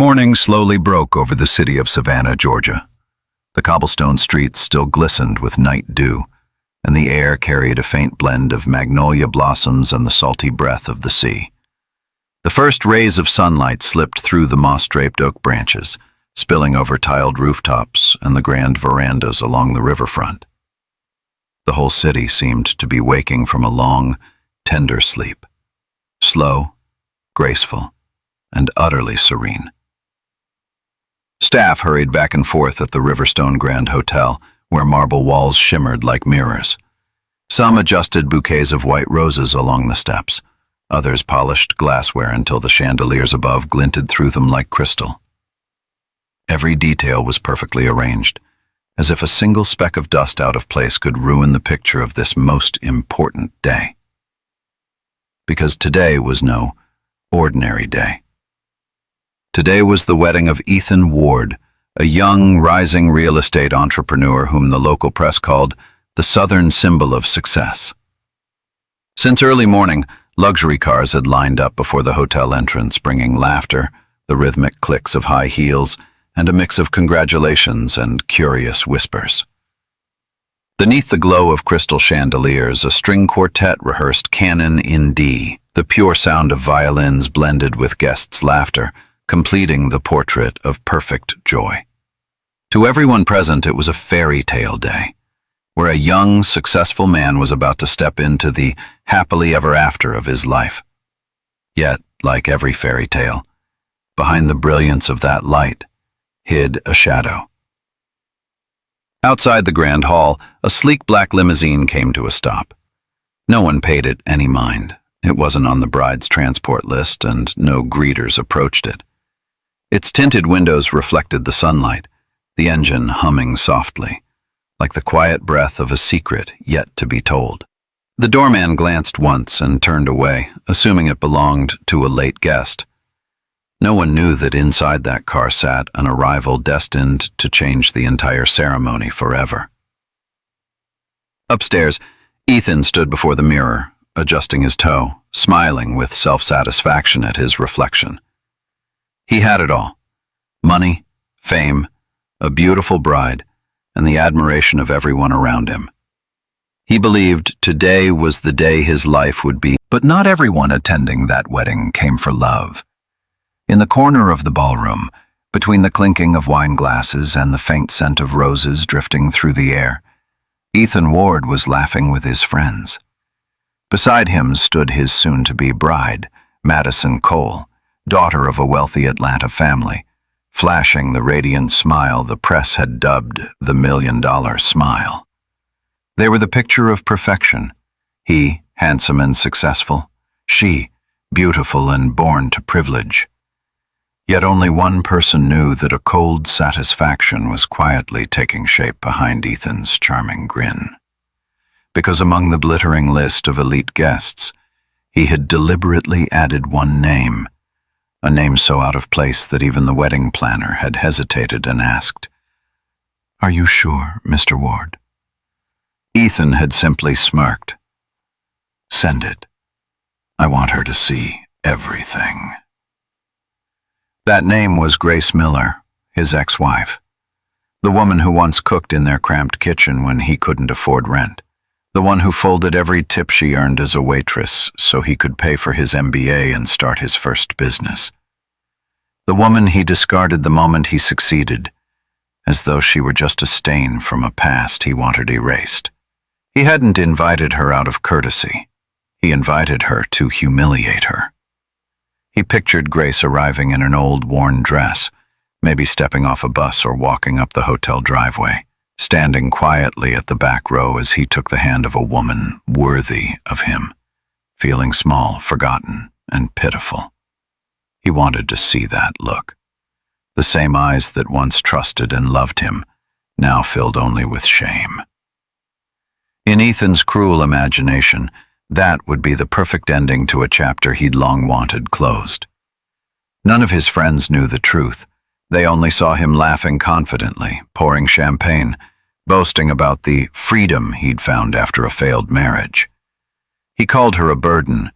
Morning slowly broke over the city of Savannah, Georgia. The cobblestone streets still glistened with night dew, and the air carried a faint blend of magnolia blossoms and the salty breath of the sea. The first rays of sunlight slipped through the moss-draped oak branches, spilling over tiled rooftops and the grand verandas along the riverfront. The whole city seemed to be waking from a long, tender sleep, slow, graceful, and utterly serene. Staff hurried back and forth at the Riverstone Grand Hotel, where marble walls shimmered like mirrors. Some adjusted bouquets of white roses along the steps. Others polished glassware until the chandeliers above glinted through them like crystal. Every detail was perfectly arranged, as if a single speck of dust out of place could ruin the picture of this most important day. Because today was no ordinary day. Today was the wedding of Ethan Ward, a young, rising real estate entrepreneur whom the local press called the Southern symbol of success. Since early morning, luxury cars had lined up before the hotel entrance, bringing laughter, the rhythmic clicks of high heels, and a mix of congratulations and curious whispers. Beneath the glow of crystal chandeliers, a string quartet rehearsed Canon in D, the pure sound of violins blended with guests' laughter, completing the portrait of perfect joy. To everyone present, it was a fairy tale day, where a young, successful man was about to step into the happily ever after of his life. Yet, like every fairy tale, behind the brilliance of that light hid a shadow. Outside the grand hall, a sleek black limousine came to a stop. No one paid it any mind. It wasn't on the bride's transport list, and no greeters approached it. Its tinted windows reflected the sunlight, the engine humming softly, like the quiet breath of a secret yet to be told. The doorman glanced once and turned away, assuming it belonged to a late guest. No one knew that inside that car sat an arrival destined to change the entire ceremony forever. Upstairs, Ethan stood before the mirror, adjusting his toe, smiling with self-satisfaction at his reflection. He had it all: money, fame, a beautiful bride, and the admiration of everyone around him. He believed today was the day his life would be, but not everyone attending that wedding came for love. In the corner of the ballroom, between the clinking of wine glasses and the faint scent of roses drifting through the air, Ethan Ward was laughing with his friends. Beside him stood his soon-to-be bride, Madison Cole, daughter of a wealthy Atlanta family, flashing the radiant smile the press had dubbed the $1,000,000 smile. They were the picture of perfection. He, handsome and successful; she, beautiful and born to privilege. Yet only one person knew that a cold satisfaction was quietly taking shape behind Ethan's charming grin. Because among the glittering list of elite guests, he had deliberately added one name, a name so out of place that even the wedding planner had hesitated and asked, "Are you sure, Mr. Ward?" Ethan had simply smirked. "Send it. I want her to see everything." That name was Grace Miller, his ex-wife, the woman who once cooked in their cramped kitchen when he couldn't afford rent, the one who folded every tip she earned as a waitress so he could pay for his MBA and start his first business. The woman he discarded the moment he succeeded, as though she were just a stain from a past he wanted erased. He hadn't invited her out of courtesy. He invited her to humiliate her. He pictured Grace arriving in an old, worn dress, maybe stepping off a bus or walking up the hotel driveway, standing quietly at the back row as he took the hand of a woman worthy of him, feeling small, forgotten, and pitiful. He wanted to see that look. The same eyes that once trusted and loved him, now filled only with shame. In Ethan's cruel imagination, that would be the perfect ending to a chapter he'd long wanted closed. None of his friends knew the truth. They only saw him laughing confidently, pouring champagne, boasting about the freedom he'd found after a failed marriage. He called her a burden,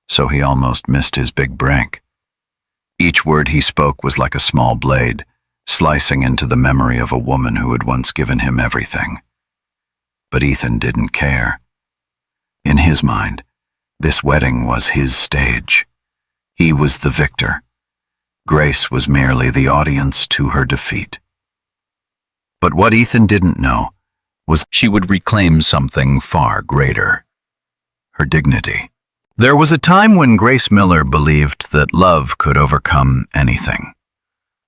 so he almost missed his big break. Each word he spoke was like a small blade, slicing into the memory of a woman who had once given him everything. But Ethan didn't care. In his mind, this wedding was his stage. He was the victor. Grace was merely the audience to her defeat. But what Ethan didn't know was she would reclaim something far greater: her dignity. There was a time when Grace Miller believed that love could overcome anything.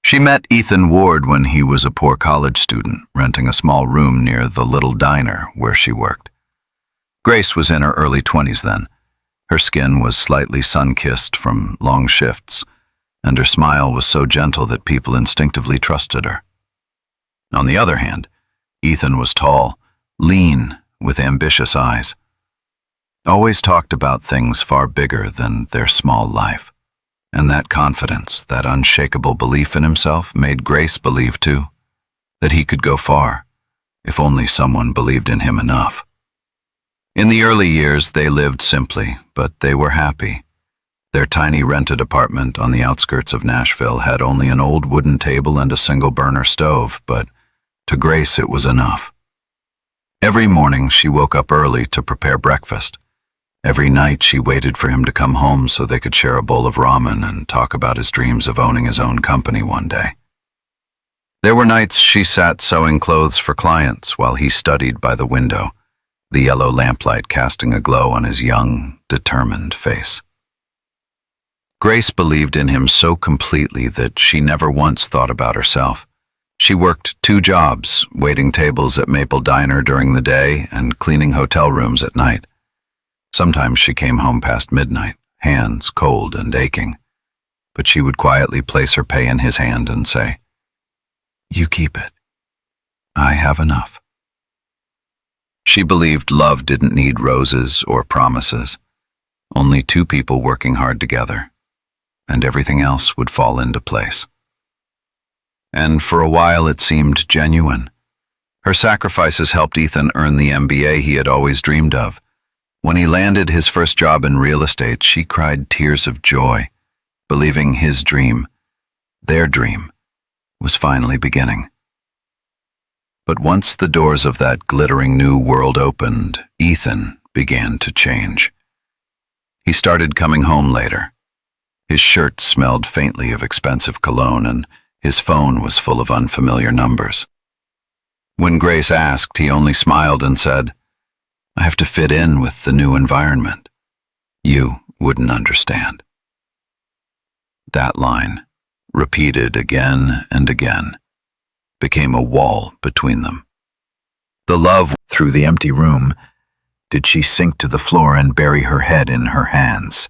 She met Ethan Ward when he was a poor college student, renting a small room near the little diner where she worked. Grace was in her early 20s then. Her skin was slightly sun-kissed from long shifts, and her smile was so gentle that people instinctively trusted her. On the other hand, Ethan was tall, lean, with ambitious eyes. Always talked about things far bigger than their small life. And that confidence, that unshakable belief in himself, made Grace believe, too, that he could go far, if only someone believed in him enough. In the early years, they lived simply, but they were happy. Their tiny rented apartment on the outskirts of Nashville had only an old wooden table and a single-burner stove, but to Grace it was enough. Every morning she woke up early to prepare breakfast. Every night she waited for him to come home so they could share a bowl of ramen and talk about his dreams of owning his own company one day. There were nights she sat sewing clothes for clients while he studied by the window, the yellow lamplight casting a glow on his young, determined face. Grace believed in him so completely that she never once thought about herself. She worked 2 jobs, waiting tables at Maple Diner during the day and cleaning hotel rooms at night. Sometimes she came home past midnight, hands cold and aching, but she would quietly place her pay in his hand and say, "You keep it. I have enough." She believed love didn't need roses or promises, only 2 people working hard together, and everything else would fall into place. And for a while it seemed genuine. Her sacrifices helped Ethan earn the MBA he had always dreamed of. When he landed his first job in real estate, she cried tears of joy, believing his dream, their dream, was finally beginning. But once the doors of that glittering new world opened, Ethan began to change. He started coming home later. His shirt smelled faintly of expensive cologne, and his phone was full of unfamiliar numbers. When Grace asked, he only smiled and said, "I have to fit in with the new environment. You wouldn't understand." That line, repeated again and again, became a wall between them. The love through the empty room did she sink to the floor and bury her head in her hands.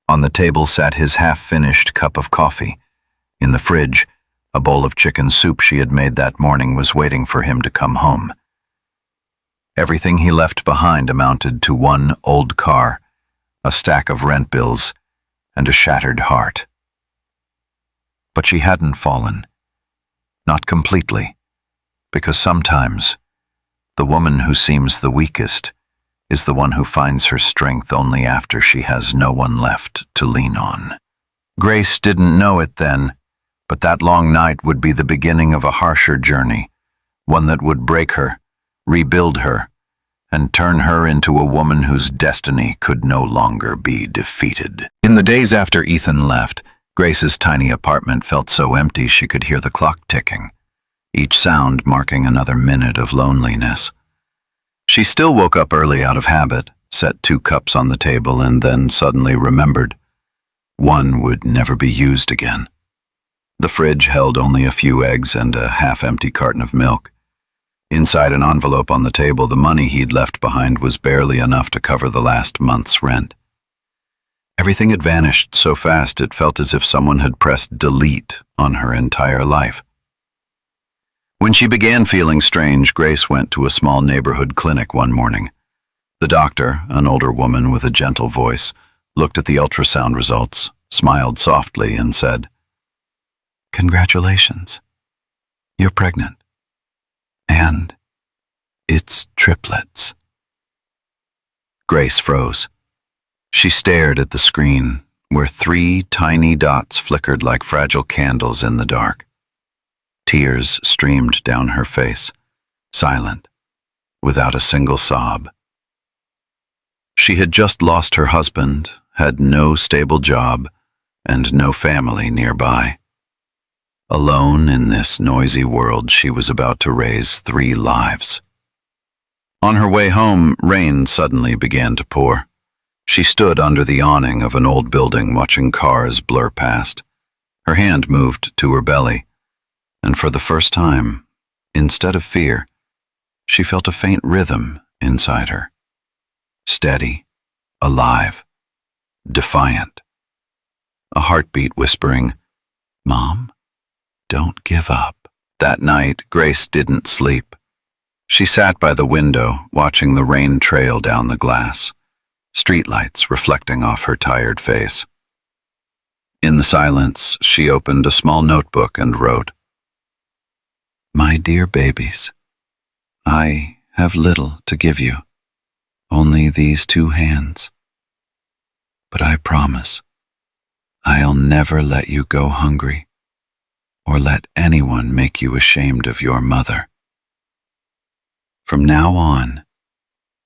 On the table sat his half-finished cup of coffee. In the fridge, a bowl of chicken soup she had made that morning was waiting for him to come home. Everything he left behind amounted to one old car, a stack of rent bills, and a shattered heart. But she hadn't fallen. Not completely, because sometimes the woman who seems the weakest is the one who finds her strength only after she has no one left to lean on. Grace didn't know it then, but that long night would be the beginning of a harsher journey, one that would break her, rebuild her, and turn her into a woman whose destiny could no longer be defeated. In the days after Ethan left, Grace's tiny apartment felt so empty she could hear the clock ticking, each sound marking another minute of loneliness. She still woke up early out of habit, set 2 cups on the table, and then suddenly remembered. One would never be used again. The fridge held only a few eggs and a half-empty carton of milk. Inside an envelope on the table, the money he'd left behind was barely enough to cover the last month's rent. Everything had vanished so fast it felt as if someone had pressed delete on her entire life. When she began feeling strange, Grace went to a small neighborhood clinic one morning. The doctor, an older woman with a gentle voice, looked at the ultrasound results, smiled softly, and said, "Congratulations. You're pregnant. And it's triplets." Grace froze. She stared at the screen, where 3 tiny dots flickered like fragile candles in the dark. Tears streamed down her face, silent, without a single sob. She had just lost her husband, had no stable job, and no family nearby. Alone in this noisy world, she was about to raise 3 lives. On her way home, rain suddenly began to pour. She stood under the awning of an old building watching cars blur past. Her hand moved to her belly, and for the first time, instead of fear, she felt a faint rhythm inside her. Steady, alive, defiant. A heartbeat whispering, "Mom, don't give up." That night, Grace didn't sleep. She sat by the window, watching the rain trail down the glass, streetlights reflecting off her tired face. In the silence, she opened a small notebook and wrote, "My dear babies, I have little to give you, only these 2 hands. But I promise, I'll never let you go hungry, or let anyone make you ashamed of your mother. From now on,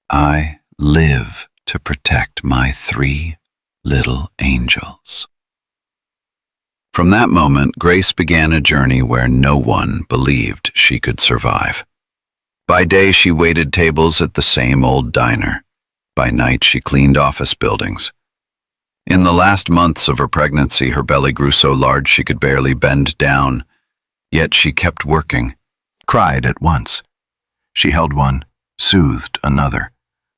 I live to protect my 3 little angels." From that moment, Grace began a journey where no one believed she could survive. By day, she waited tables at the same old diner. By night, she cleaned office buildings. In the last months of her pregnancy, her belly grew so large she could barely bend down. Yet she kept working, cried at once. She held one, soothed another,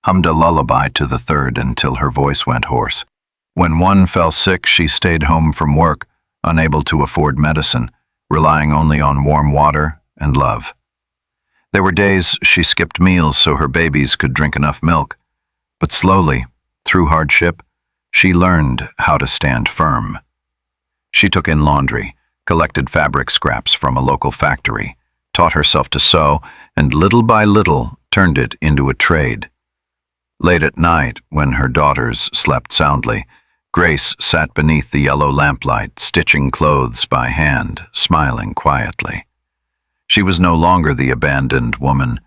hummed a lullaby to the third until her voice went hoarse. When one fell sick, she stayed home from work, unable to afford medicine, relying only on warm water and love. There were days she skipped meals so her babies could drink enough milk, but slowly, through hardship, she learned how to stand firm. She took in laundry, collected fabric scraps from a local factory, taught herself to sew, and little by little turned it into a trade. Late at night, when her daughters slept soundly, Grace sat beneath the yellow lamplight, stitching clothes by hand, smiling quietly. She was no longer the abandoned woman.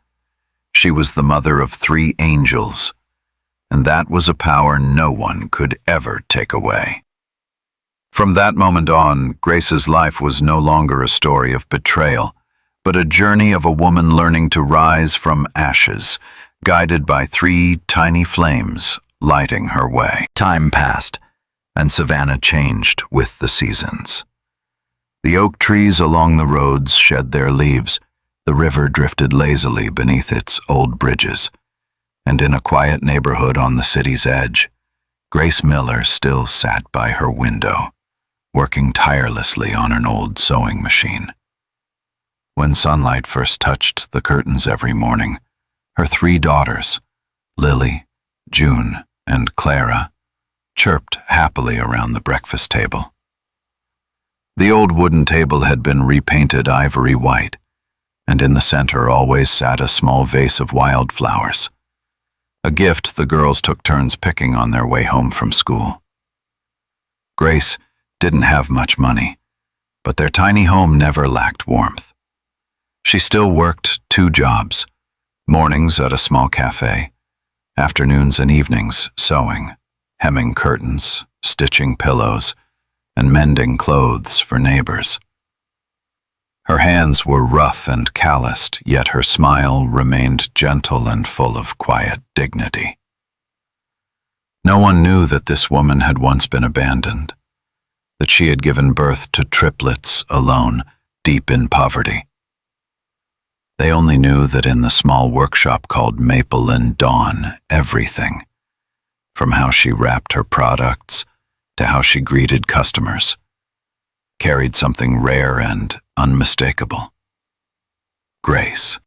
She was the mother of 3 angels, and that was a power no one could ever take away. From that moment on, Grace's life was no longer a story of betrayal, but a journey of a woman learning to rise from ashes, guided by 3 tiny flames lighting her way. Time passed, and Savannah changed with the seasons. The oak trees along the roads shed their leaves, the river drifted lazily beneath its old bridges, and in a quiet neighborhood on the city's edge, Grace Miller still sat by her window, working tirelessly on an old sewing machine. When sunlight first touched the curtains every morning, her 3 daughters, Lily, June, and Clara, chirped happily around the breakfast table. The old wooden table had been repainted ivory white, and in the center always sat a small vase of wildflowers, a gift the girls took turns picking on their way home from school. Grace didn't have much money, but their tiny home never lacked warmth. She still worked 2 jobs, mornings at a small cafe, afternoons and evenings sewing, hemming curtains, stitching pillows, and mending clothes for neighbors. Her hands were rough and calloused, yet her smile remained gentle and full of quiet dignity. No one knew that this woman had once been abandoned, that she had given birth to triplets alone, deep in poverty. They only knew that in the small workshop called Maple and Dawn, everything, from how she wrapped her products to how she greeted customers, carried something rare and unmistakable: grace.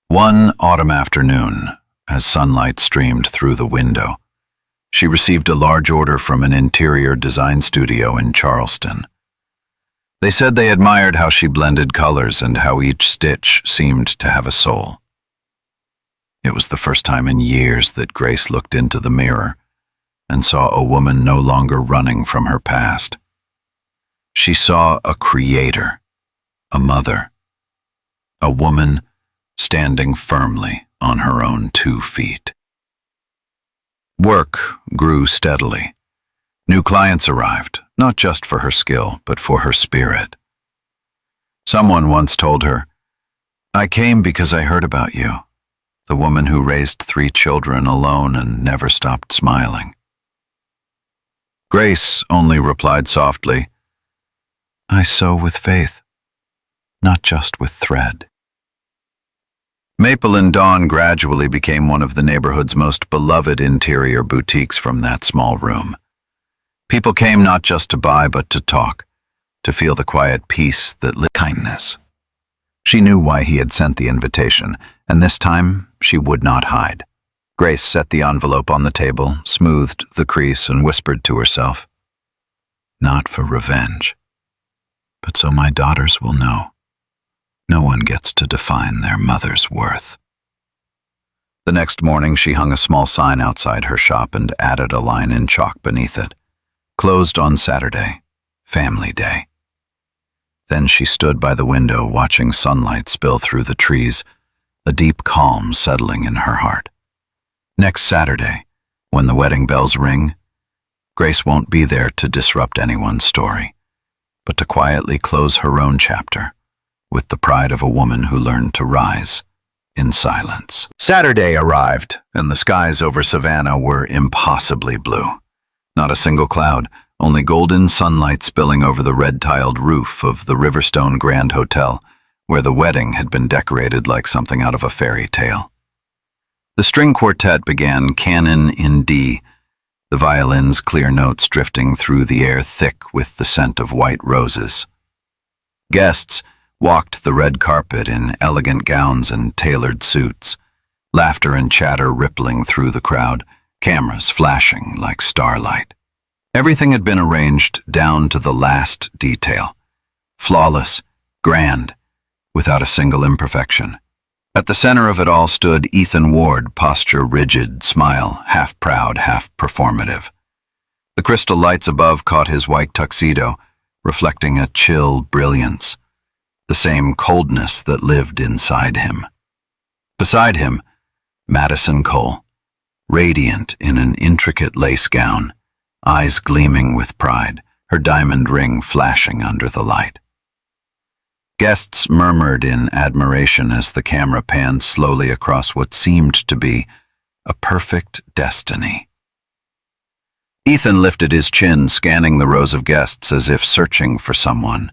One autumn afternoon, as sunlight streamed through the window, she received a large order from an interior design studio in Charleston. They said they admired how she blended colors and how each stitch seemed to have a soul. It was the first time in years that Grace looked into the mirror, and saw a woman no longer running from her past. She saw a creator, a mother, a woman standing firmly on her own 2 feet. Work grew steadily. New clients arrived, not just for her skill, but for her spirit. Someone once told her, "I came because I heard about you," the woman who raised 3 children alone and never stopped smiling. Grace only replied softly, "I sew with faith, not just with thread." Maple and Dawn gradually became one of the neighborhood's most beloved interior boutiques from that small room. People came not just to buy but to talk, to feel the quiet peace that lit kindness. She knew why he had sent the invitation, and this time she would not hide. Grace set the envelope on the table, smoothed the crease, and whispered to herself, "Not for revenge, but so my daughters will know. No one gets to define their mother's worth." The next morning she hung a small sign outside her shop and added a line in chalk beneath it. "Closed on Saturday, Family Day." Then she stood by the window watching sunlight spill through the trees, a deep calm settling in her heart. Next Saturday, when the wedding bells ring, Grace won't be there to disrupt anyone's story, but to quietly close her own chapter with the pride of a woman who learned to rise in silence. Saturday arrived, and the skies over Savannah were impossibly blue. Not a single cloud, only golden sunlight spilling over the red-tiled roof of the Riverstone Grand Hotel, where the wedding had been decorated like something out of a fairy tale. The string quartet began Canon in D, the violin's clear notes drifting through the air thick with the scent of white roses. Guests walked the red carpet in elegant gowns and tailored suits, laughter and chatter rippling through the crowd, cameras flashing like starlight. Everything had been arranged down to the last detail, flawless, grand, without a single imperfection. At the center of it all stood Ethan Ward, posture rigid, smile half proud, half performative. The crystal lights above caught his white tuxedo, reflecting a chill brilliance, the same coldness that lived inside him. Beside him, Madison Cole, radiant in an intricate lace gown, eyes gleaming with pride, her diamond ring flashing under the light. Guests murmured in admiration as the camera panned slowly across what seemed to be a perfect destiny. Ethan lifted his chin, scanning the rows of guests as if searching for someone.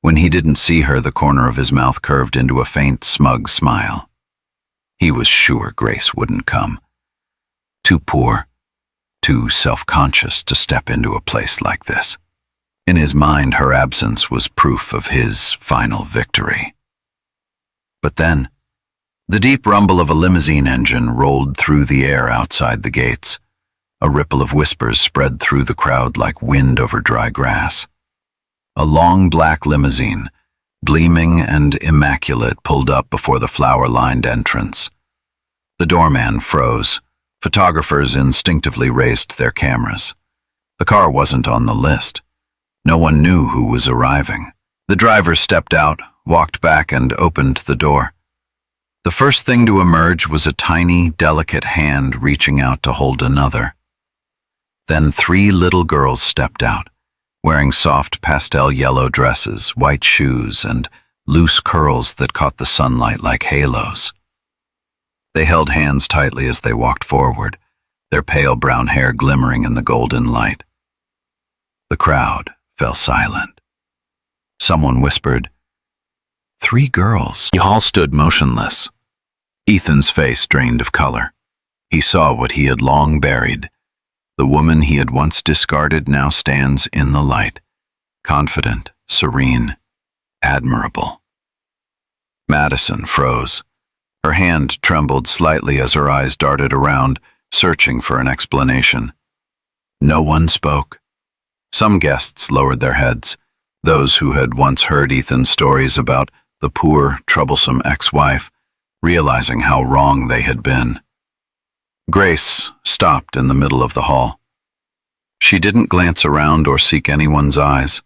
When he didn't see her, the corner of his mouth curved into a faint, smug smile. He was sure Grace wouldn't come. Too poor, too self-conscious to step into a place like this. In his mind, her absence was proof of his final victory. But then, the deep rumble of a limousine engine rolled through the air outside the gates. A ripple of whispers spread through the crowd like wind over dry grass. A long black limousine, gleaming and immaculate, pulled up before the flower-lined entrance. The doorman froze. Photographers instinctively raised their cameras. The car wasn't on the list. No one knew who was arriving. The driver stepped out, walked back, and opened the door. The first thing to emerge was a tiny, delicate hand reaching out to hold another. Then 3 little girls stepped out, wearing soft pastel yellow dresses, white shoes, and loose curls that caught the sunlight like halos. They held hands tightly as they walked forward, their pale brown hair glimmering in the golden light. The crowd fell silent. Someone whispered, "3 girls." We all stood motionless. Ethan's face drained of color. He saw what he had long buried. The woman he had once discarded now stands in the light, confident, serene, admirable. Madison froze. Her hand trembled slightly as her eyes darted around, searching for an explanation. No one spoke. Some guests lowered their heads, those who had once heard Ethan's stories about the poor, troublesome ex-wife, realizing how wrong they had been. Grace stopped in the middle of the hall. She didn't glance around or seek anyone's eyes.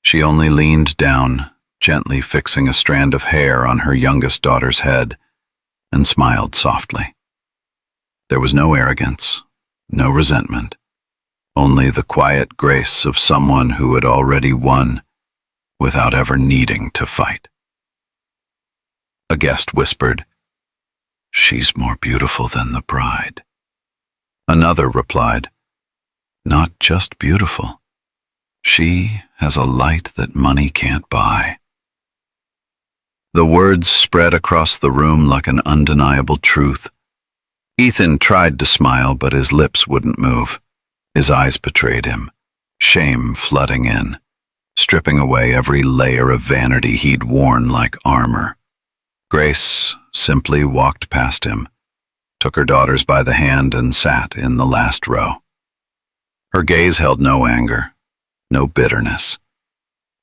She only leaned down, gently fixing a strand of hair on her youngest daughter's head, and smiled softly. There was no arrogance, no resentment, only the quiet grace of someone who had already won without ever needing to fight. A guest whispered, "She's more beautiful than the bride." Another replied, "Not just beautiful. She has a light that money can't buy." The words spread across the room like an undeniable truth. Ethan tried to smile, but his lips wouldn't move. His eyes betrayed him, shame flooding in, stripping away every layer of vanity he'd worn like armor. Grace simply walked past him, took her daughters by the hand, and sat in the last row. Her gaze held no anger, no bitterness,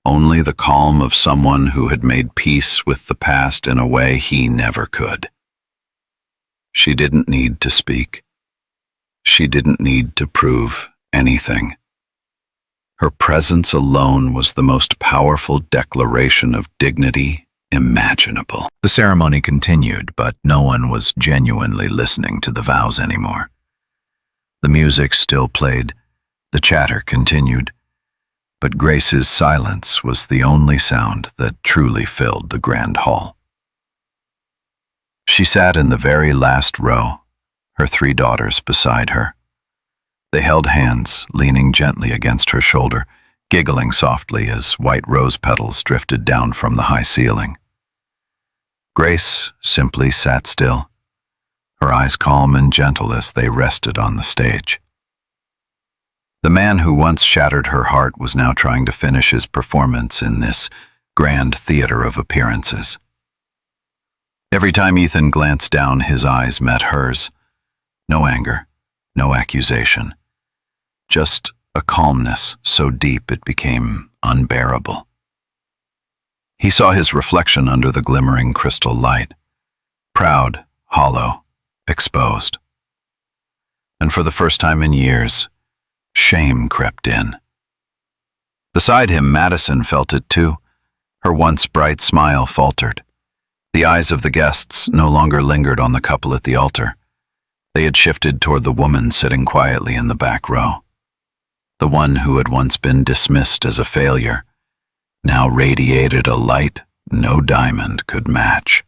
only the calm of someone who had made peace with the past in a way he never could. She didn't need to speak. She didn't need to prove anything. Her presence alone was the most powerful declaration of dignity imaginable. The ceremony continued, but no one was genuinely listening to the vows anymore. The music still played, the chatter continued, but Grace's silence was the only sound that truly filled the grand hall. She sat in the very last row, her 3 daughters beside her. They held hands, leaning gently against her shoulder, giggling softly as white rose petals drifted down from the high ceiling. Grace simply sat still, her eyes calm and gentle as they rested on the stage. The man who once shattered her heart was now trying to finish his performance in this grand theater of appearances. Every time Ethan glanced down, his eyes met hers. No anger, no accusation, just a calmness so deep it became unbearable. He saw his reflection under the glimmering crystal light, proud, hollow, exposed. And for the first time in years, shame crept in. Beside him, Madison felt it too. Her once bright smile faltered. The eyes of the guests no longer lingered on the couple at the altar. They had shifted toward the woman sitting quietly in the back row. The one who had once been dismissed as a failure now radiated a light no diamond could match.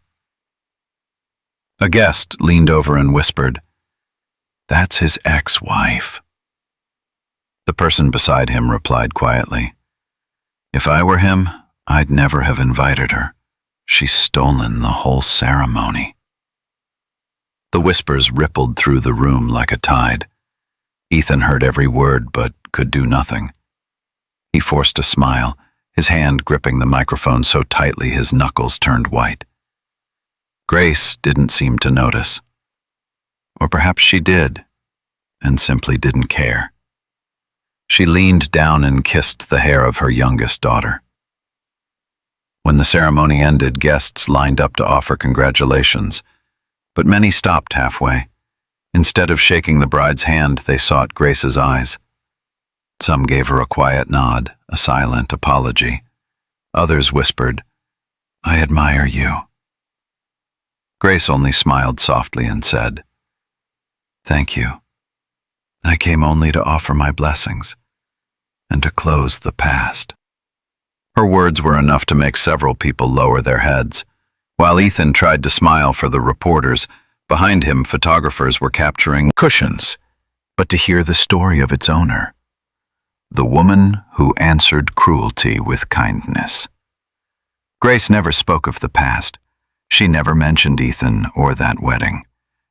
A guest leaned over and whispered, "That's his ex-wife." The person beside him replied quietly, "If I were him, I'd never have invited her. She's stolen the whole ceremony." The whispers rippled through the room like a tide. Ethan heard every word but could do nothing. He forced a smile, his hand gripping the microphone so tightly his knuckles turned white. Grace didn't seem to notice. Or perhaps she did, and simply didn't care. She leaned down and kissed the hair of her youngest daughter. When the ceremony ended, guests lined up to offer congratulations, but many stopped halfway. Instead of shaking the bride's hand, they sought Grace's eyes. Some gave her a quiet nod, a silent apology. Others whispered, "I admire you." Grace only smiled softly and said, "Thank you. I came only to offer my blessings and to close the past." Her words were enough to make several people lower their heads. While Ethan tried to smile for the reporters, behind him photographers were capturing cushions, but to hear the story of its owner, the woman who answered cruelty with kindness. Grace never spoke of the past. She never mentioned Ethan or that wedding.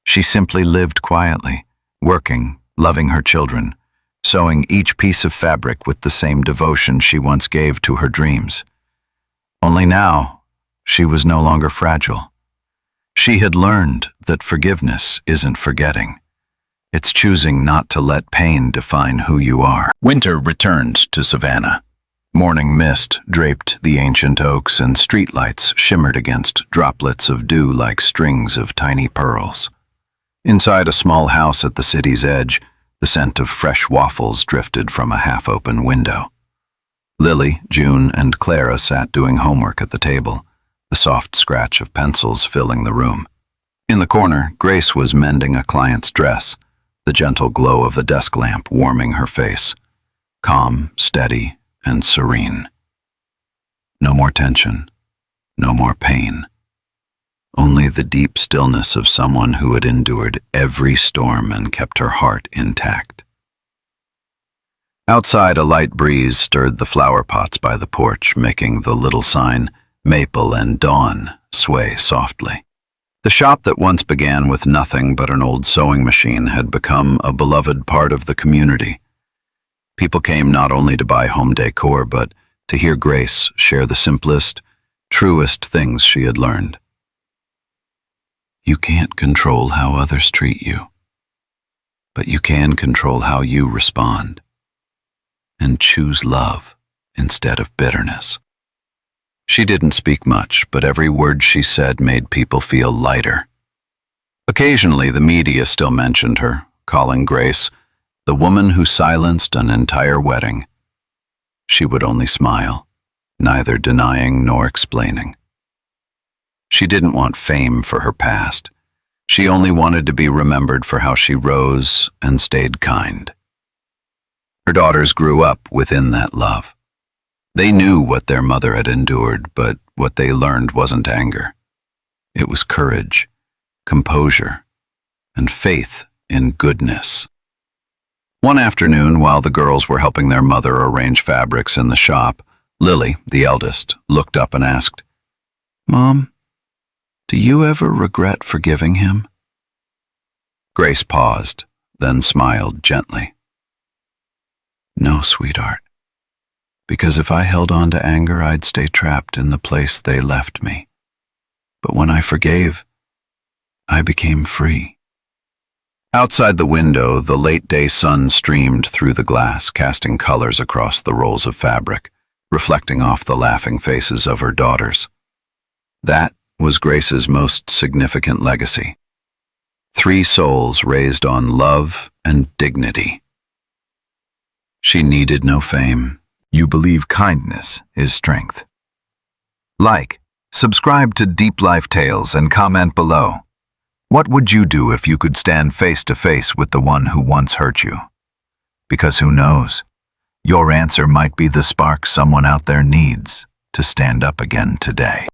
She simply lived quietly, working, loving her children, sewing each piece of fabric with the same devotion she once gave to her dreams. Only now, she was no longer fragile. She had learned that forgiveness isn't forgetting. It's choosing not to let pain define who you are. Winter returned to Savannah. Morning mist draped the ancient oaks and streetlights shimmered against droplets of dew like strings of tiny pearls. Inside a small house at the city's edge, The scent of fresh waffles drifted from a half-open window. Lily, June, and Clara sat doing homework at the table, the soft scratch of pencils filling the room. In the corner, Grace was mending a client's dress, the gentle glow of the desk lamp warming her face, calm, steady, and serene. No more tension, no more pain. Only the deep stillness of someone who had endured every storm and kept her heart intact. Outside, a light breeze stirred the flower pots by the porch, making the little sign, Maple and Dawn, sway softly. The shop that once began with nothing but an old sewing machine had become a beloved part of the community. People came not only to buy home decor, but to hear Grace share the simplest, truest things she had learned. You can't control how others treat you, but you can control how you respond, and choose love instead of bitterness. She didn't speak much, but every word she said made people feel lighter. Occasionally, the media still mentioned her, calling Grace the woman who silenced an entire wedding. She would only smile, neither denying nor explaining. She didn't want fame for her past. She only wanted to be remembered for how she rose and stayed kind. Her daughters grew up within that love. They knew what their mother had endured, but what they learned wasn't anger. It was courage, composure, and faith in goodness. One afternoon, while the girls were helping their mother arrange fabrics in the shop, Lily, the eldest, looked up and asked, "Mom, do you ever regret forgiving him?" Grace paused, then smiled gently. "No, sweetheart. Because if I held on to anger, I'd stay trapped in the place they left me. But when I forgave, I became free." Outside the window, the late-day sun streamed through the glass, casting colors across the rolls of fabric, reflecting off the laughing faces of her daughters. That was Grace's most significant legacy. 3 souls raised on love and dignity. She needed no fame. You believe kindness is strength. Like, subscribe to Deep Life Tales and comment below. What would you do if you could stand face to face with the one who once hurt you? Because who knows, your answer might be the spark someone out there needs to stand up again today.